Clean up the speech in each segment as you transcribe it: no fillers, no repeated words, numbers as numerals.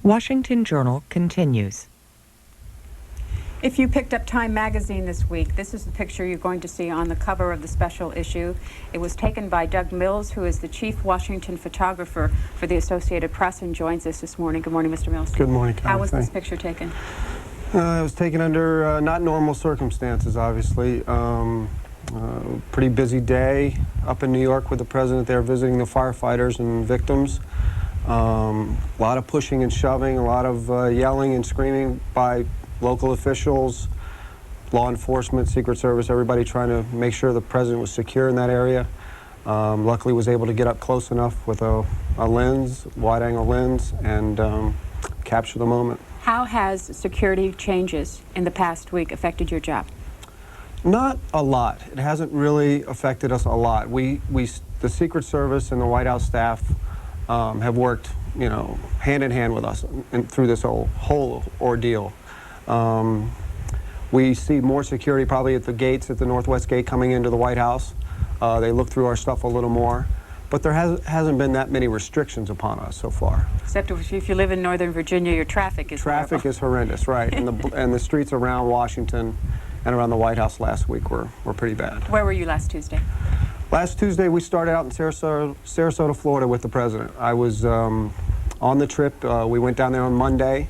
Washington Journal continues. If you picked up Time magazine this week, this is the picture you're going to see on the cover of the special issue. It was taken by Doug Mills, who is the chief Washington photographer for the Associated Press, and joins us this morning. Good morning, Mr. Mills. Good morning, Connie. How was this picture taken? It was taken under not normal circumstances, obviously. Pretty busy day up in New York with the president there visiting the firefighters and victims. A lot of pushing and shoving, a lot of yelling and screaming by local officials, law enforcement, Secret Service, everybody trying to make sure the president was secure in that area. Luckily was able to get up close enough with a lens, wide-angle lens, and capture the moment. How has security changes in the past week affected your job? Not a lot. It hasn't really affected us a lot. The Secret Service and the White House staff have worked, hand in hand with us through this whole ordeal. We see more security probably at the gates, at the Northwest Gate coming into the White House. They look through our stuff a little more. But there hasn't been that many restrictions upon us so far. Except if you live in Northern Virginia, your traffic is horrible. Traffic is horrendous, right. and the streets around Washington and around the White House last week were pretty bad. Where were you last Tuesday? Last Tuesday we started out in Sarasota, Florida with the president. I was on the trip. We went down there on Monday.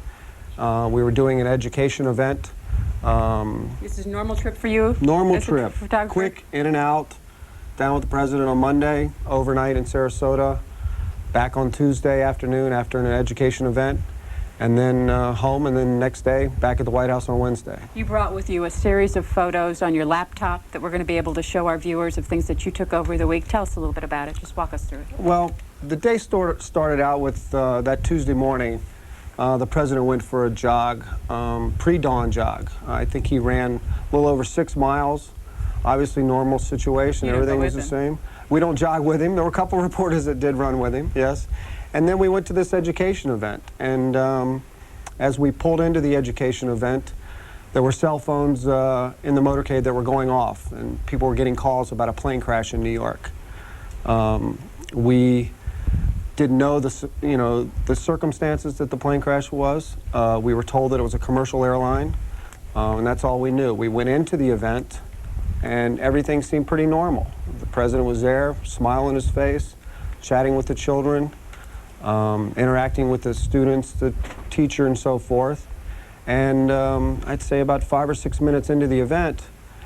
We were doing an education event. This is a normal trip for you? Normal trip. Quick, in and out. Down with the president on Monday, overnight in Sarasota. Back on Tuesday afternoon after an education event. And then home, and then next day, back at the White House on Wednesday. You brought with you a series of photos on your laptop that we're going to be able to show our viewers of things that you took over the week. Tell us a little bit about it. Just walk us through it. Well, the day started out with that Tuesday morning. The president went for a jog, pre-dawn jog. I think he ran a little over 6 miles. Obviously, normal situation. Everything was the same. We don't jog with him. There were a couple reporters that did run with him, yes. And then we went to this education event. And as we pulled into the education event, there were cell phones in the motorcade that were going off, and people were getting calls about a plane crash in New York. We didn't know the circumstances that the plane crash was. We were told that it was a commercial airline, and that's all we knew. We went into the event, and everything seemed pretty normal. The president was there, smile on his face, chatting with the children, interacting with the students, the teacher, and so forth. And I'd say about 5 or 6 minutes into the event,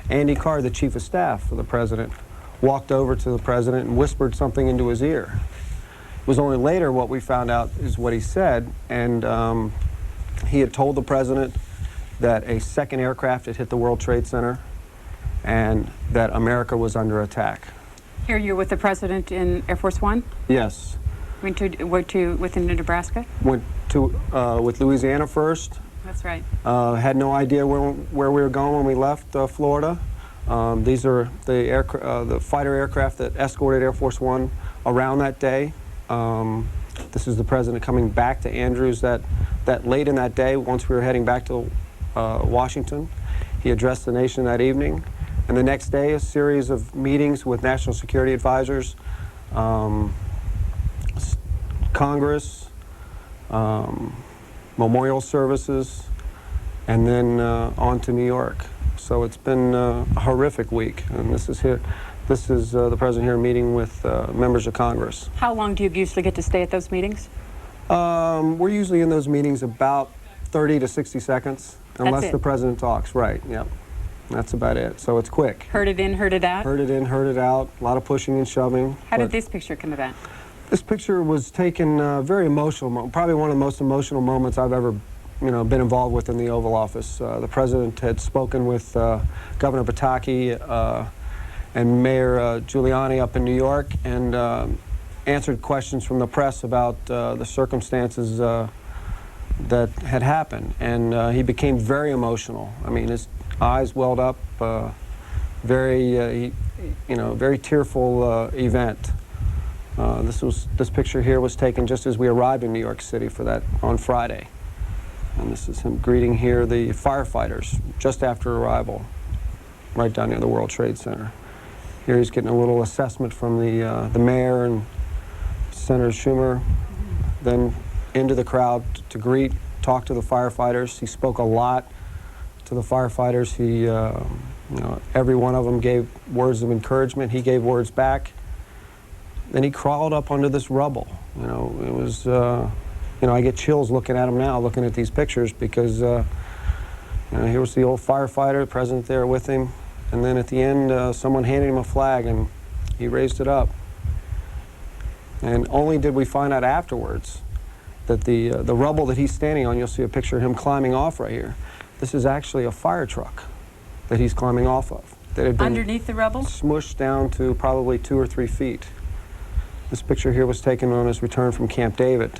Andy Carr, the chief of staff for the president, walked over to the president and whispered something into his ear. It was only later what we found out is what he said, and he had told the president that a second aircraft had hit the World Trade Center and that America was under attack. Here you're with the president in Air Force One? Yes. Went within Nebraska? Went to with Louisiana first. That's right. Had no idea where we were going when we left Florida. These are the fighter aircraft that escorted Air Force One around that day. This is the president coming back to Andrews that late in that day. Once we were heading back to Washington, he addressed the nation that evening. And the next day, a series of meetings with national security advisors, Congress, memorial services, and then on to New York. So it's been a horrific week, and this is the president here meeting with members of Congress. How long do you usually get to stay at those meetings? We're usually in those meetings about 30 to 60 seconds, unless the president talks. Right, yep. That's about it. So it's quick. Heard it in, heard it out? Heard it in, heard it out. A lot of pushing and shoving. How did this picture come about? This picture was taken very emotional, probably one of the most emotional moments I've ever been involved with in the Oval Office. The president had spoken with Governor Pataki and Mayor Giuliani up in New York, and answered questions from the press about the circumstances that had happened. And he became very emotional. I mean, his eyes welled up. Very tearful event. This picture here was taken just as we arrived in New York City for that on Friday. And this is him greeting here the firefighters just after arrival, right down near the World Trade Center. Here he's getting a little assessment from the mayor and Senator Schumer then into the crowd to talk to the firefighters. He spoke a lot to the firefighters. He, you know, every one of them gave words of encouragement. He gave words back. Then he crawled up under this rubble. You know, it was, you know, I get chills looking at him now, looking at these pictures, because, you know, here was the old firefighter, the president there with him, and then at the end, someone handed him a flag, and he raised it up. And only did we find out afterwards that the rubble that he's standing on, you'll see a picture of him climbing off right here. This is actually a fire truck that he's climbing off of. That had been underneath the rubble? Smushed down to probably 2 or 3 feet. This picture here was taken on his return from Camp David,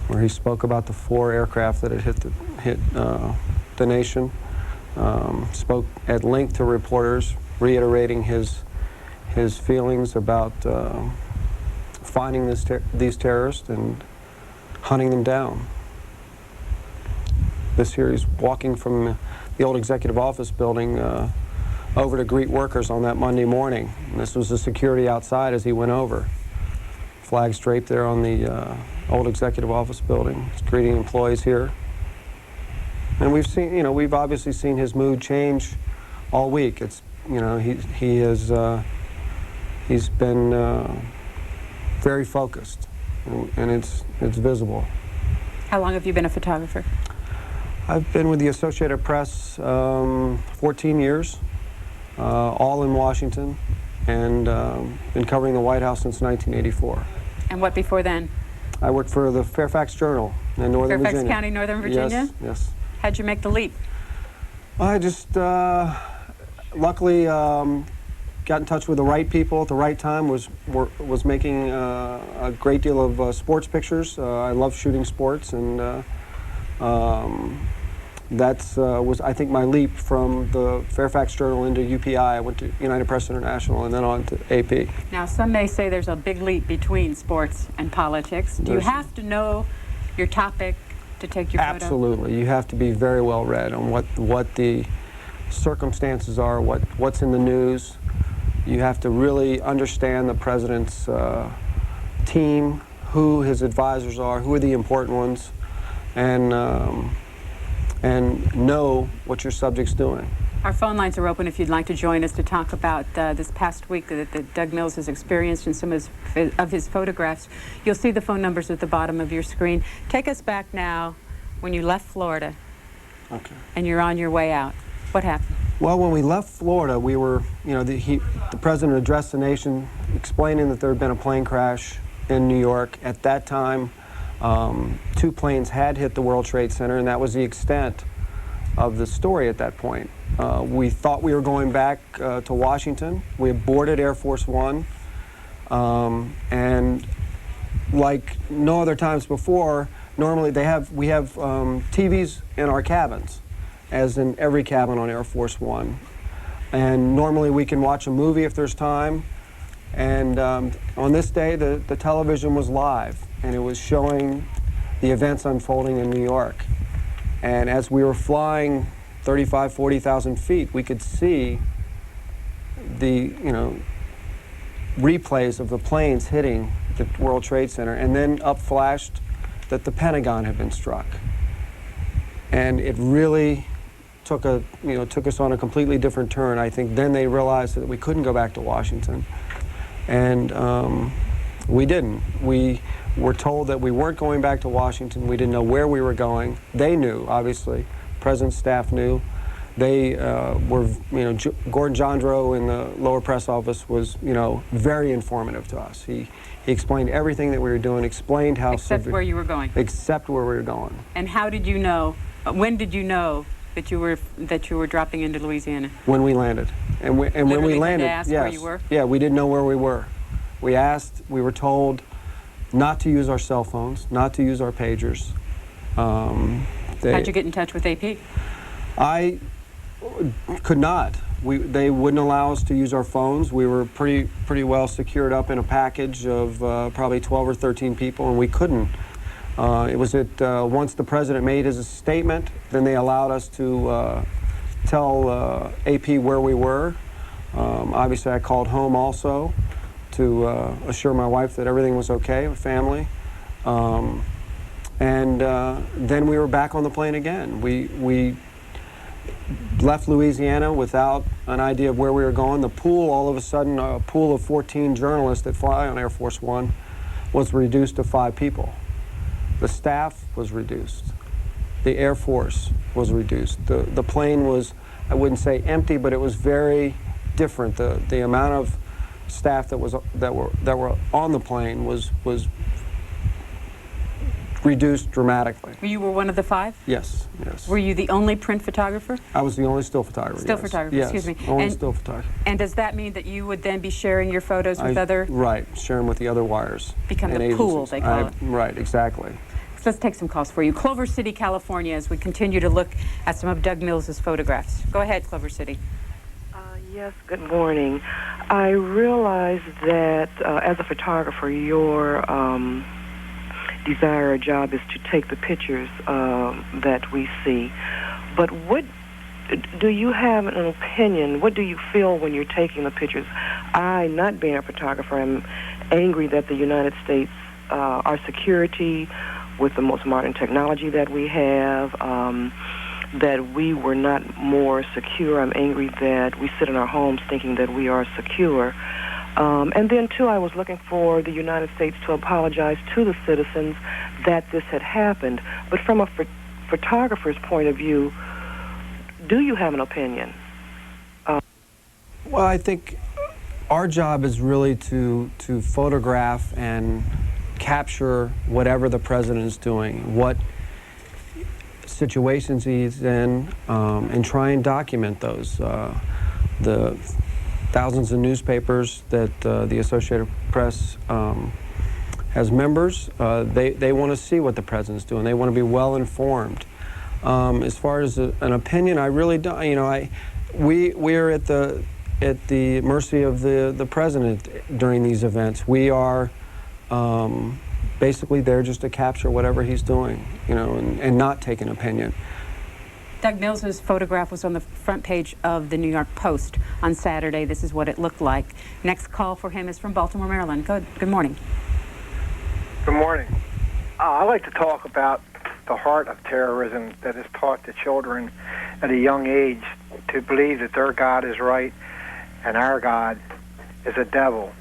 where he spoke about the 4 aircraft that had hit the nation. Spoke at length to reporters, reiterating his feelings about finding these terrorists and hunting them down. This here, he's walking from the old executive office building over to greet workers on that Monday morning. And this was the security outside as he went over. Flags draped there on the old executive office building. He's greeting employees here. And we've seen, you know, we've obviously seen his mood change all week. It's, you know, he's been very focused, and it's visible. How long have you been a photographer? I've been with the Associated Press 14 years, all in Washington, and been covering the White House since 1984. And what before then? I worked for the Fairfax Journal in Northern Virginia. Fairfax County, Northern Virginia? Yes, yes. How'd you make the leap? I just luckily got in touch with the right people at the right time. Was making a great deal of sports pictures. I love shooting sports, and that's was, I think, my leap from the Fairfax Journal into UPI. I went to United Press International and then on to AP. Now, some may say there's a big leap between sports and politics. Do you have to know your topic to take your photo? Absolutely. You have to be very well read on what the circumstances are, what's in the news. You have to really understand the president's team, who his advisors are, who are the important ones, and know what your subject's doing. Our phone lines are open if you'd like to join us to talk about this past week that Doug Mills has experienced in some of his photographs. You'll see the phone numbers at the bottom of your screen. Take us back now when you left Florida. Okay. And you're on your way out. What happened? Well, when we left Florida, we were, you know, the president addressed the nation explaining that there had been a plane crash in New York. At that time, 2 planes had hit the World Trade Center, and that was the extent of the story at that point. We thought we were going back to Washington. We had boarded Air Force One, and like no other times before, normally we have TVs in our cabins, as in every cabin on Air Force One. And normally we can watch a movie if there's time. And on this day, the television was live, and it was showing the events unfolding in New York. And as we were flying 35, 40,000 feet, we could see the, you know, replays of the planes hitting the World Trade Center, and then up flashed that the Pentagon had been struck. And it really took us on a completely different turn. I think then they realized that we couldn't go back to Washington, and we didn't. We were told that we weren't going back to Washington. We didn't know where we were going. They knew, obviously. President's staff knew. They were, you know, Gordon Jandreau in the lower press office was, you know, very informative to us. He explained everything that we were doing, explained how except where you were going. Except where we were going. And how did you know? When did you know that you were dropping into Louisiana? When we landed, and when we landed, asked yes, where you were? Yeah, we didn't know where we were. We asked. We were told not to use our cell phones, not to use our pagers. How'd you get in touch with AP? I could not. They wouldn't allow us to use our phones. We were pretty well secured up in a package of probably 12 or 13 people, and we couldn't. It was once the president made his statement, then they allowed us to tell AP where we were. Obviously, I called home also, to assure my wife that everything was okay with family. And then we were back on the plane again. We left Louisiana without an idea of where we were going. The pool, all of a sudden, a pool of 14 journalists that fly on Air Force One was reduced to 5 people. The staff was reduced. The Air Force was reduced. The plane was, I wouldn't say empty, but it was very different. The amount of staff that were on the plane was reduced dramatically. You were one of the 5? Yes, yes. Were you the only print photographer? I was the only still photographer. Still yes. photographer, yes, excuse me. Only still photographer. And does that mean that you would then be sharing your photos with other? Right, sharing with the other wires. Become and the pool, they call it. Right, exactly. So let's take some calls for you. Clover City, California, as we continue to look at some of Doug Mills' photographs. Go ahead, Clover City. Yes, good morning. I realize that as a photographer, your desire or job is to take the pictures that we see. But what do you have an opinion? What do you feel when you're taking the pictures? I, not being a photographer, am angry that the United States, our security, with the most modern technology that we have, that we were not more secure. I'm angry that we sit in our homes thinking that we are secure. And then, too, I was looking for the United States to apologize to the citizens that this had happened. But from a photographer's point of view, do you have an opinion? Well, I think our job is really to photograph and capture whatever the president is doing, what situations he's in, and try and document those. The thousands of newspapers that the Associated Press has members, they want to see what the president's doing. They want to be well informed. As far as an opinion, I really don't. You know, we are at the mercy of the president during these events. We are basically there just to capture whatever he's doing, you know, and not take an opinion. Doug Mills' photograph was on the front page of the New York Post on Saturday. This is what it looked like. Next call for him is from Baltimore, Maryland. Good morning. Good morning. I'd like to talk about the heart of terrorism that is taught to children at a young age to believe that their God is right and our God is a devil.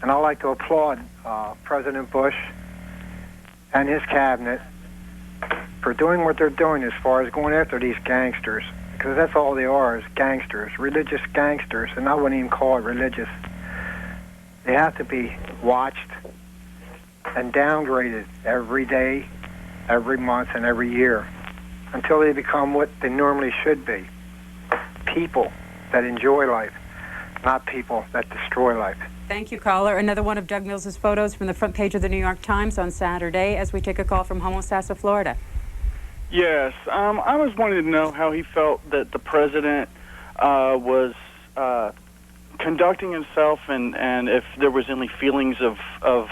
And I'd like to applaud President Bush and his cabinet for doing what they're doing as far as going after these gangsters, because that's all they are, is gangsters, religious gangsters, and I wouldn't even call it religious. They have to be watched and downgraded every day, every month, and every year until they become what they normally should be, people that enjoy life, not people that destroy life. Thank you, caller. Another one of Doug Mills' photos from the front page of the New York Times on Saturday as we take a call from Homosassa, Florida. Yes, I was wanting to know how he felt that the president was conducting himself, and if there was any feelings of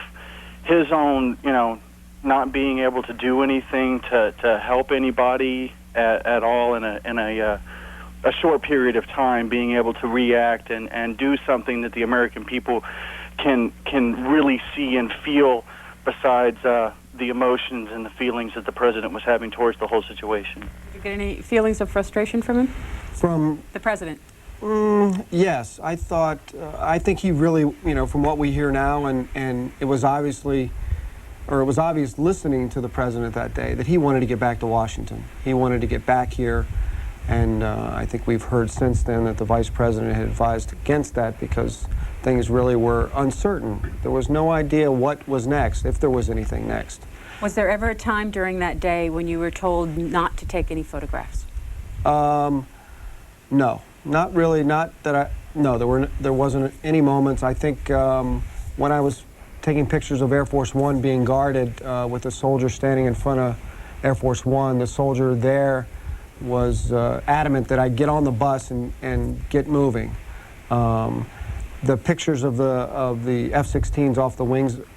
his own, you know, not being able to do anything to help anybody at all in a short period of time, being able to react and do something that the American people can really see and feel, besides the emotions and the feelings that the president was having towards the whole situation. Did you get any feelings of frustration from him? From the president? Yes, I think he really, you know, from what we hear now, and it was obvious listening to the president that day that he wanted to get back to Washington. He wanted to get back here. And I think we've heard since then that the vice president had advised against that because things really were uncertain. There was no idea what was next, if there was anything next. Was there ever a time during that day when you were told not to take any photographs? No, not really. No, there wasn't any moments. I think when I was taking pictures of Air Force One being guarded with a soldier standing in front of Air Force One, the soldier there was adamant that I get on the bus and get moving. The pictures of the F-16s off the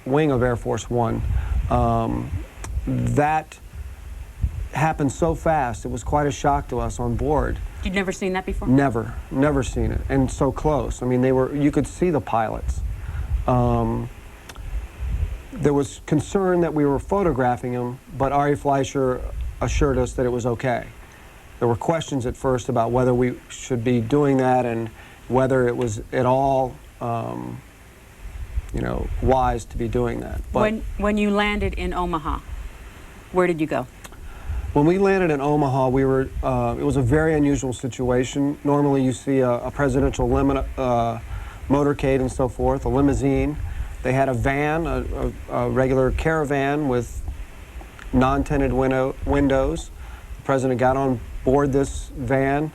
wing of Air Force One, that happened so fast. It was quite a shock to us on board. You'd never seen that before? Never seen it, and so close. I mean, you could see the pilots. there was concern that we were photographing him, but Ari Fleischer assured us that it was okay. There were questions at first about whether we should be doing that and whether it was at all, you know, wise to be doing that. But when you landed in Omaha, where did you go? when we landed in Omaha, we were, it was a very unusual situation. Normally you see a presidential motorcade and so forth, a limousine. They had a van, a regular caravan with non-tinted windows. The president got on board this van,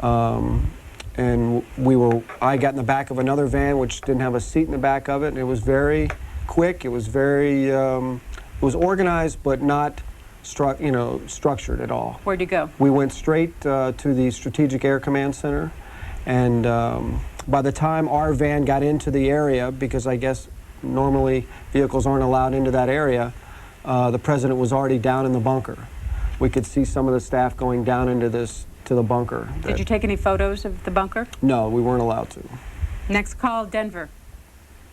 and I got in the back of another van which didn't have a seat in the back of it, and it was very quick. It was very, it was organized but not structured at all. Where'd you go? We went straight to the Strategic Air Command Center, and by the time our van got into the area, because I guess normally vehicles aren't allowed into that area, the president was already down in the bunker. We could see some of the staff going down into to the bunker. Did you take any photos of the bunker? No, we weren't allowed to. Next call, Denver.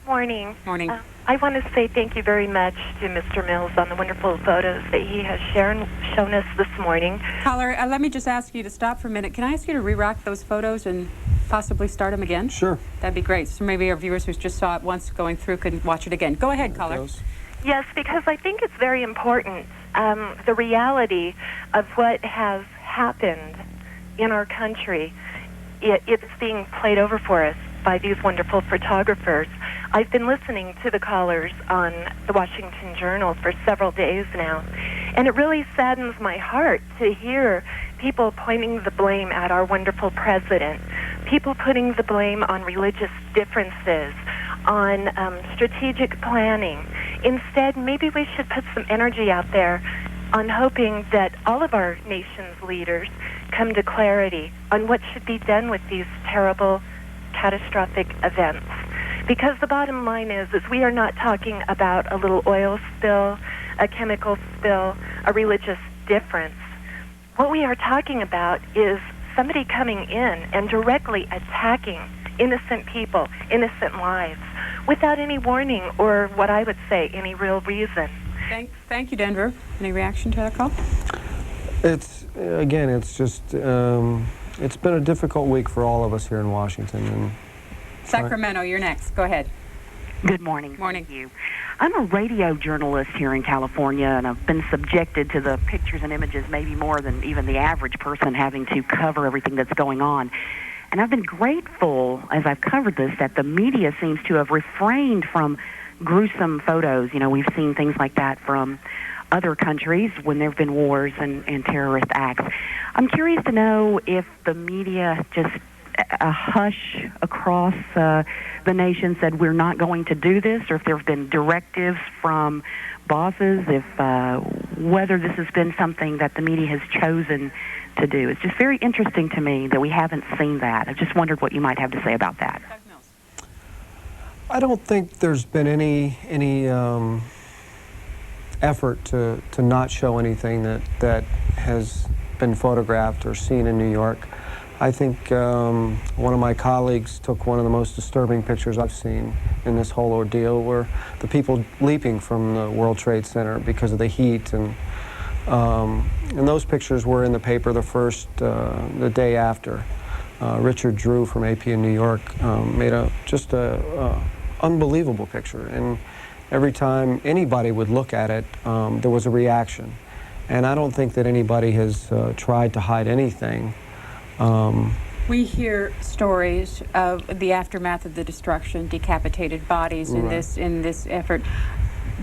Morning. Morning. I want to say thank you very much to Mr. Mills on the wonderful photos that he has shown us this morning. Caller, let me just ask you to stop for a minute. Can I ask you to re-rack those photos and possibly start them again? Sure. That'd be great. So maybe our viewers who just saw it once going through could watch it again. Go ahead, caller. Yes, because I think it's very important, the reality of what has happened in our country. It's being played over for us by these wonderful photographers. I've been listening to the callers on the Washington Journal for several days now, and it really saddens my heart to hear people pointing the blame at our wonderful president, people putting the blame on religious differences, on strategic planning. Instead, maybe we should put some energy out there on hoping that all of our nation's leaders come to clarity on what should be done with these terrible, catastrophic events. Because the bottom line is we are not talking about a little oil spill, a chemical spill, a religious difference. What we are talking about is somebody coming in and directly attacking innocent people, innocent lives, without any warning or what I would say any real reason. Thank you, Denver. Any reaction to that call? It's just, it's been a difficult week for all of us here in Washington. And Sacramento, you're next. Go ahead. Good morning. Morning. Thank you. I'm a radio journalist here in California, and I've been subjected to the pictures and images maybe more than even the average person, having to cover everything that's going on. And I've been grateful, as I've covered this, that the media seems to have refrained from gruesome photos. You know, we've seen things like that from other countries when there have been wars and terrorist acts. I'm curious to know if the media just a hush across the nation said we're not going to do this, or if there have been directives from bosses, if whether this has been something that the media has chosen to do. It's just very interesting to me that we haven't seen that. I just wondered what you might have to say about that. I don't think there's been any effort to not show anything that has been photographed or seen in New York. I think one of my colleagues took one of the most disturbing pictures I've seen in this whole ordeal, where the people leaping from the World Trade Center because of the heat, and those pictures were in the paper the day after. Richard Drew from AP in New York made just a unbelievable picture, and every time anybody would look at it, there was a reaction. And I don't think that anybody has tried to hide anything. We hear stories of the aftermath of the destruction, decapitated bodies in this effort.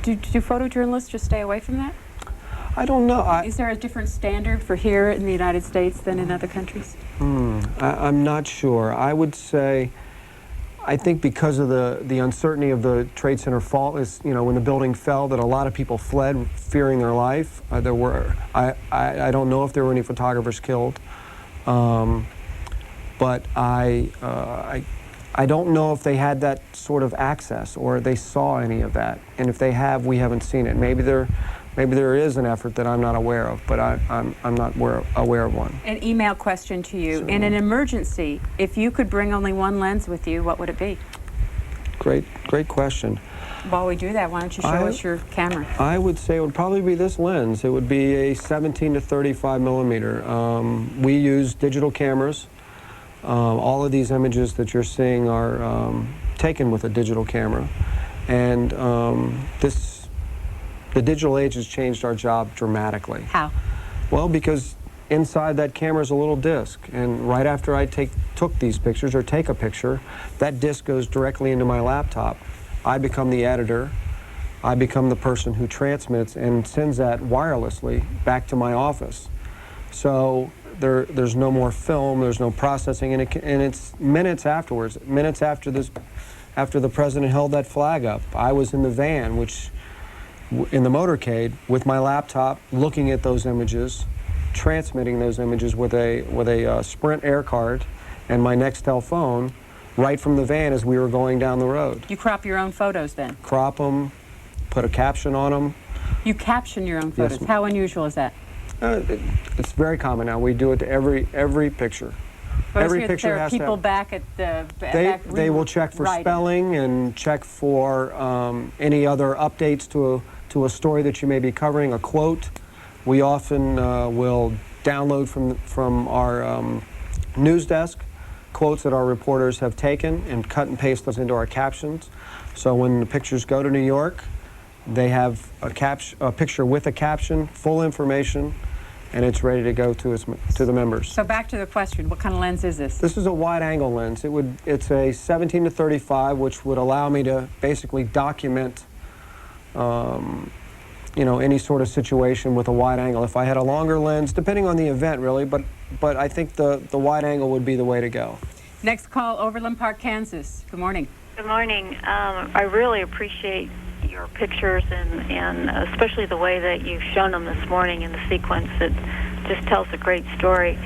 Do photojournalists just stay away from that? I don't know. Is there a different standard for here in the United States than in other countries? I'm not sure. I would say, I think because of the uncertainty of the Trade Center fall, when the building fell, that a lot of people fled fearing their life. I don't know if there were any photographers killed. But I don't know if they had that sort of access or they saw any of that. And if they have, we haven't seen it. Maybe there is an effort that I'm not aware of, but I'm not aware of one. An email question to you. Sure. In an emergency, if you could bring only one lens with you, what would it be? Great question. While we do that, why don't you show us your camera? I would say it would probably be this lens. It would be a 17 to 35 millimeter. We use digital cameras. All of these images that you're seeing are taken with a digital camera. And the digital age has changed our job dramatically. How? Well, because inside that camera is a little disc, and right after I took these pictures or take a picture, that disc goes directly into my laptop. I become the editor. I become the person who transmits and sends that wirelessly back to my office. So there's no more film, there's no processing, and it's minutes afterwards, minutes after the president held that flag up. I was in the van, in the motorcade, with my laptop, looking at those images, transmitting those images with a Sprint air card and my Nextel phone right from the van as we were going down the road. You crop your own photos then? Crop them, put a caption on them. You caption your own photos? Yes, How unusual is that? It's very common now. We do it to every picture. But Every picture there are has people to back at the they will check for spelling and check for any other updates to a story that you may be covering, a quote. We often will download from our news desk quotes that our reporters have taken and cut and paste those into our captions. So when the pictures go to New York, they have a picture with a caption, full information, and it's ready to go to the members. So back to the question, what kind of lens is this? This is a wide-angle lens. It's a 17 to 35, which would allow me to basically document any sort of situation with a wide angle. If I had a longer lens, depending on the event really, but I think the wide angle would be the way to go. Next call, Overland Park, Kansas. Good morning. Good morning. I really appreciate your pictures and especially the way that you've shown them this morning in the sequence. It just tells a great story.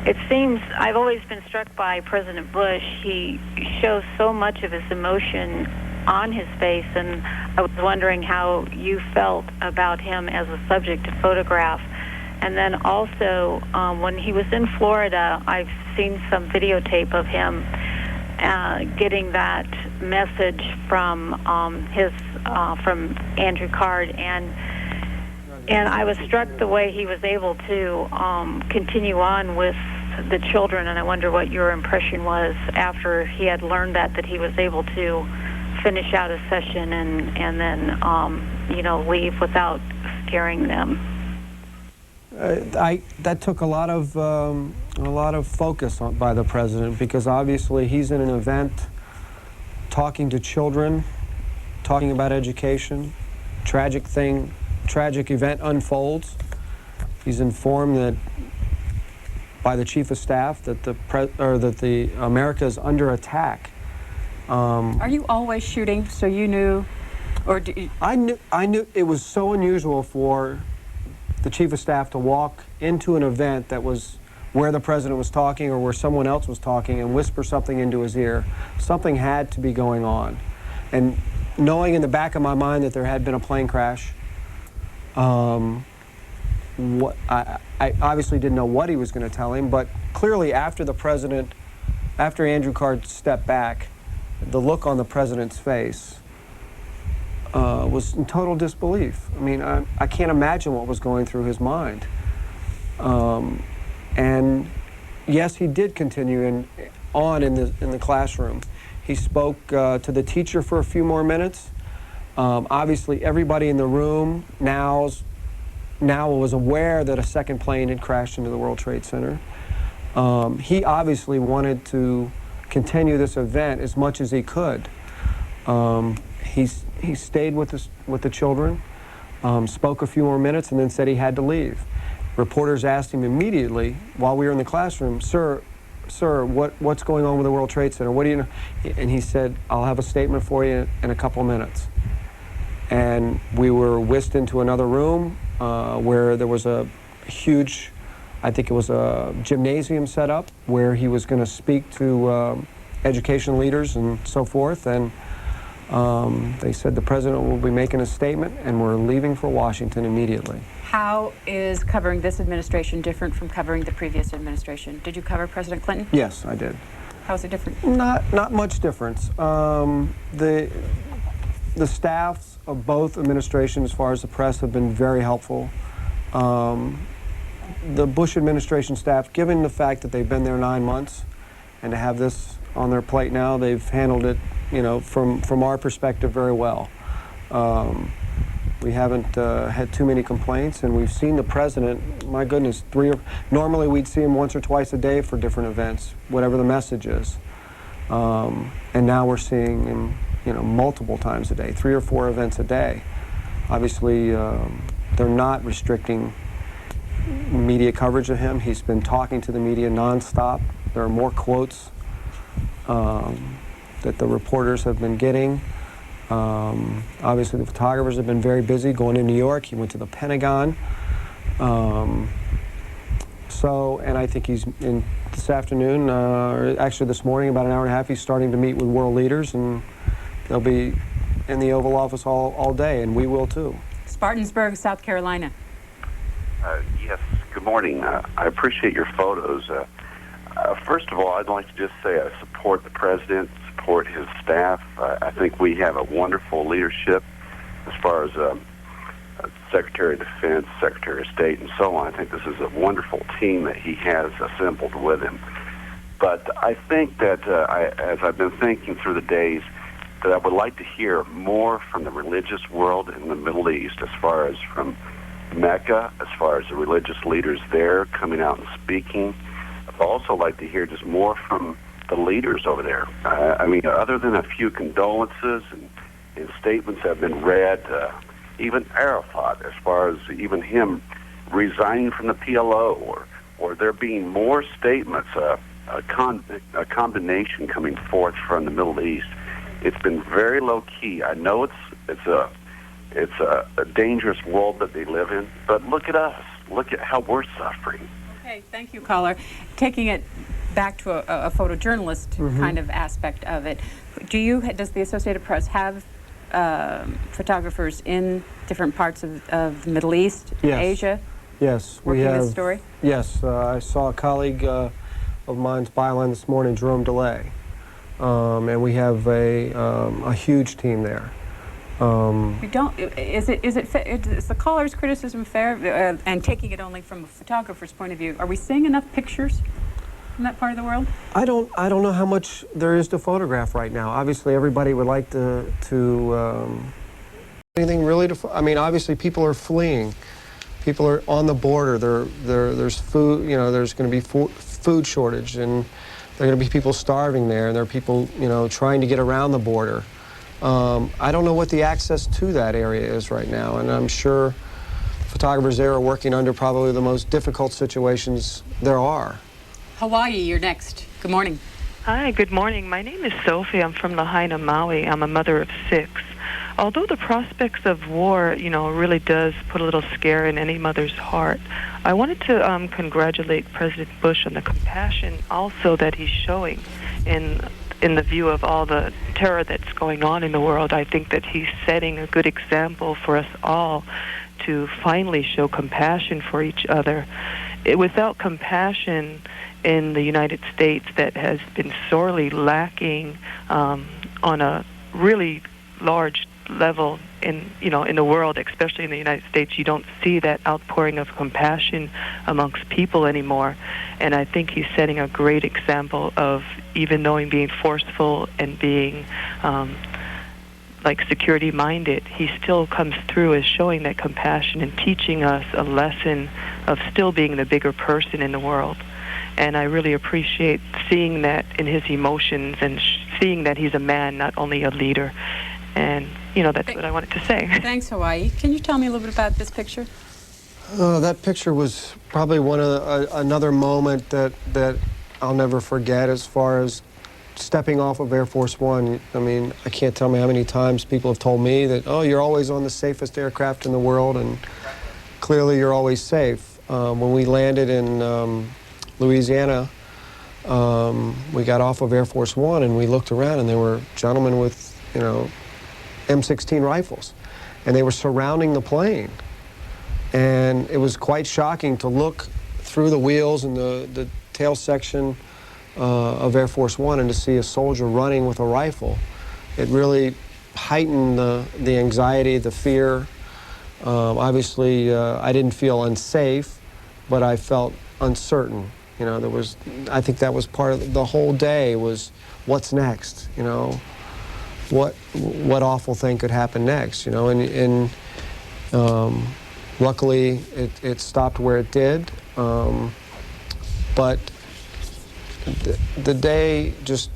It seems, I've always been struck by President Bush. He shows so much of his emotion on his face, and I was wondering how you felt about him as a subject to photograph. And then also, when he was in Florida, I've seen some videotape of him getting that message from from Andrew Card, and I was struck the way he was able to continue on with the children, and I wonder what your impression was after he had learned that he was able to finish out a session and then leave without scaring them. That took a lot of focus by the president, because obviously he's in an event talking to children, talking about education. Tragic event unfolds. He's informed that by the chief of staff that the America is under attack. Are you always shooting? So you knew, or I knew it was so unusual for the chief of staff to walk into an event that was where the president was talking or where someone else was talking and whisper something into his ear. Something had to be going on. And knowing in the back of my mind that there had been a plane crash, I obviously didn't know what he was going to tell him, but clearly after Andrew Card stepped back, the look on the president's face was in total disbelief. I mean, I can't imagine what was going through his mind. And yes, he did continue on in the classroom. He spoke to the teacher for a few more minutes. Obviously, everybody in the room now was aware that a second plane had crashed into the World Trade Center. He obviously wanted to continue this event as much as he could. He stayed with the children, spoke a few more minutes, and then said he had to leave. Reporters asked him immediately while we were in the classroom, Sir, what's going on with the World Trade Center? What do you know? And he said, I'll have a statement for you in a couple minutes. And we were whisked into another room where there was a huge, I think it was a gymnasium set up, where he was going to speak to education leaders and so forth. And they said the president will be making a statement and we're leaving for Washington immediately. How is covering this administration different from covering the previous administration? Did you cover President Clinton? Yes, I did. How's it different? Not much difference. The staffs of both administrations, as far as the press, have been very helpful. The Bush administration staff, given the fact that they've been there 9 months, and to have this on their plate now, they've handled it, you know, from our perspective, very well. We haven't had too many complaints, and we've seen the president, my goodness, normally we'd see him once or twice a day for different events, whatever the message is. And now we're seeing him, you know, multiple times a day, 3 or 4 events a day. Obviously, they're not restricting media coverage of him. He's been talking to the media nonstop. There are more quotes that the reporters have been getting. Obviously, the photographers have been very busy going to New York. He went to the Pentagon. And I think he's in this afternoon, or actually this morning, about an hour and a half, he's starting to meet with world leaders, and they'll be in the Oval Office all day, and we will too. Spartansburg, South Carolina. Yes, good morning. I appreciate your photos. First of all, I'd like to just say I support the president, support his staff. I think we have a wonderful leadership as far as Secretary of Defense, Secretary of State, and so on. I think this is a wonderful team that he has assembled with him. But I think that, as I've been thinking through the days, that I would like to hear more from the religious world in the Middle East, as far as from Mecca, as far as the religious leaders there coming out and speaking. I'd also like to hear just more from the leaders over there. I mean, other than a few condolences and statements that have been read, even Arafat, as far as even him resigning from the PLO, or there being more statements, a condemnation coming forth from the Middle East. It's been very low key. I know it's a dangerous world that they live in, but look at us. Look at how we're suffering. Okay, thank you, caller. Taking it back to a photojournalist kind of aspect of it, does the Associated Press have photographers in different parts of the Middle East, Asia? Yes, we working have. this story? Yes, I saw a colleague of mine's byline this morning, Jerome DeLay, and we have a huge team there. Is the caller's criticism fair? And taking it only from a photographer's point of view, are we seeing enough pictures from that part of the world? I don't know how much there is to photograph right now. Obviously, everybody would like to anything really to. I mean, obviously, people are fleeing. People are on the border. There's food. You know, there's going to be food shortage, and there are going to be people starving there, and there are people, you know, trying to get around the border. I don't know what the access to that area is right now, and I'm sure photographers there are working under probably the most difficult situations there are. Hawaii, you're next. Good morning. Hi, good morning. My name is Sophie. I'm from Lahaina, Maui. I'm a mother of 6. Although the prospects of war, you know, really does put a little scare in any mother's heart, I wanted to congratulate President Bush on the compassion also that he's showing in the view of all the terror that's going on in the world. I think that he's setting a good example for us all to finally show compassion for each other. Without compassion in the United States, that has been sorely lacking on a really large level in the world, especially in the United States. You don't see that outpouring of compassion amongst people anymore. And I think he's setting a great example of, even knowing being forceful and being like security-minded, he still comes through as showing that compassion and teaching us a lesson of still being the bigger person in the world. And I really appreciate seeing that in his emotions and seeing that he's a man, not only a leader. And, you know, that's what I wanted to say. Thanks, Hawaii. Can you tell me a little bit about this picture? That picture was probably another moment that I'll never forget as far as stepping off of Air Force One. I mean, I can't tell me how many times people have told me that, oh, you're always on the safest aircraft in the world, and clearly you're always safe. When we landed in Louisiana, we got off of Air Force One and we looked around, and there were gentlemen with, you know, M16 rifles, and they were surrounding the plane. And it was quite shocking to look through the wheels and the tail section of Air Force One and to see a soldier running with a rifle, it really heightened the anxiety, the fear. Obviously, I didn't feel unsafe, but I felt uncertain. You know, I think that was part of the whole day was, what's next? You know, what awful thing could happen next? You know, and luckily it stopped where it did. But the day just,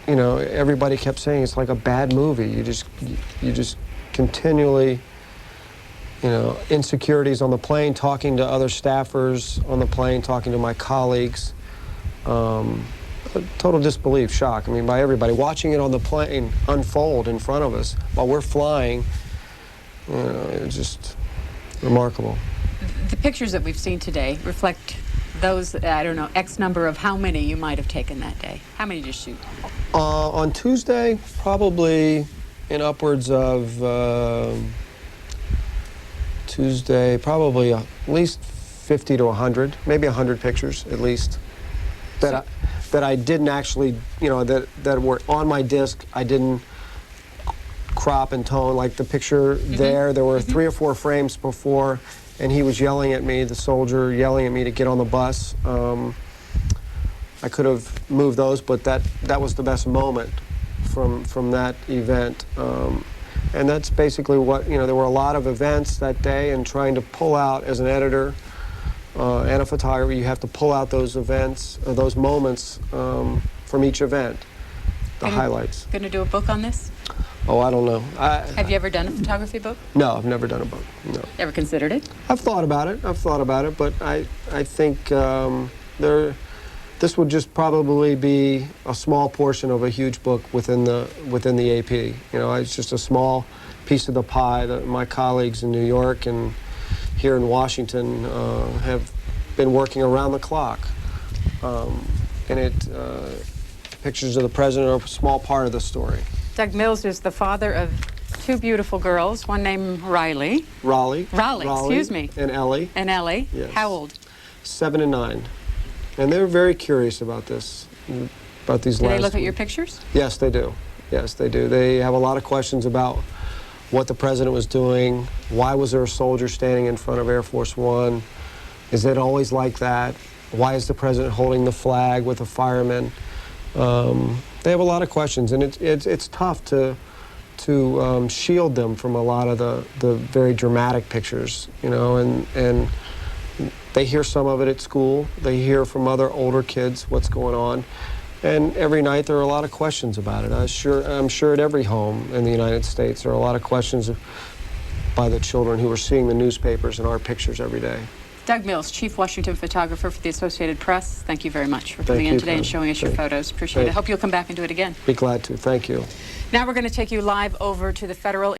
you know, everybody kept saying it's like a bad movie. You just continually, you know, insecurities on the plane, talking to other staffers on the plane, talking to my colleagues. Total disbelief, shock. I mean, by everybody. Watching it on the plane unfold in front of us while we're flying, you know, it's just remarkable. The pictures that we've seen today reflect those, I don't know, X number of how many you might have taken that day. How many did you shoot? On Tuesday, probably in upwards of Tuesday, probably at least 50 to 100, maybe 100 pictures at least that I didn't actually, you know, that were on my disc. I didn't crop and tone like the picture there. There were 3 or 4 frames before, and he was yelling at me, the soldier yelling at me to get on the bus. I could have moved those, but that was the best moment from that event. And that's basically what, you know, there were a lot of events that day, and trying to pull out, as an editor and a photographer, you have to pull out those events, those moments from each event, the highlights. Going to do a book on this? Oh, I don't know. Have you ever done a photography book? No, I've never done a book, no. Ever considered it? I've thought about it, but I think this would just probably be a small portion of a huge book within the AP. You know, it's just a small piece of the pie that my colleagues in New York and here in Washington have been working around the clock. Pictures of the president are a small part of the story. Doug Mills is the father of 2 beautiful girls, one named Riley. Raleigh, excuse me. And Ellie. Yes. How old? 7 and 9. And they're very curious about this, about these last. Do they look at your pictures? Yes, they do. Yes, they do. They have a lot of questions about what the president was doing. Why was there a soldier standing in front of Air Force One? Is it always like that? Why is the president holding the flag with a fireman? They have a lot of questions, and it's tough to shield them from a lot of the very dramatic pictures, you know, and they hear some of it at school. They hear from other older kids what's going on. And every night there are a lot of questions about it. I'm sure at every home in the United States there are a lot of questions by the children who are seeing the newspapers and our pictures every day. Doug Mills, Chief Washington Photographer for the Associated Press, thank you very much for coming in today and showing us your photos. Appreciate it. Hope you'll come back and do it again. Be glad to. Thank you. Now we're going to take you live over to the Federal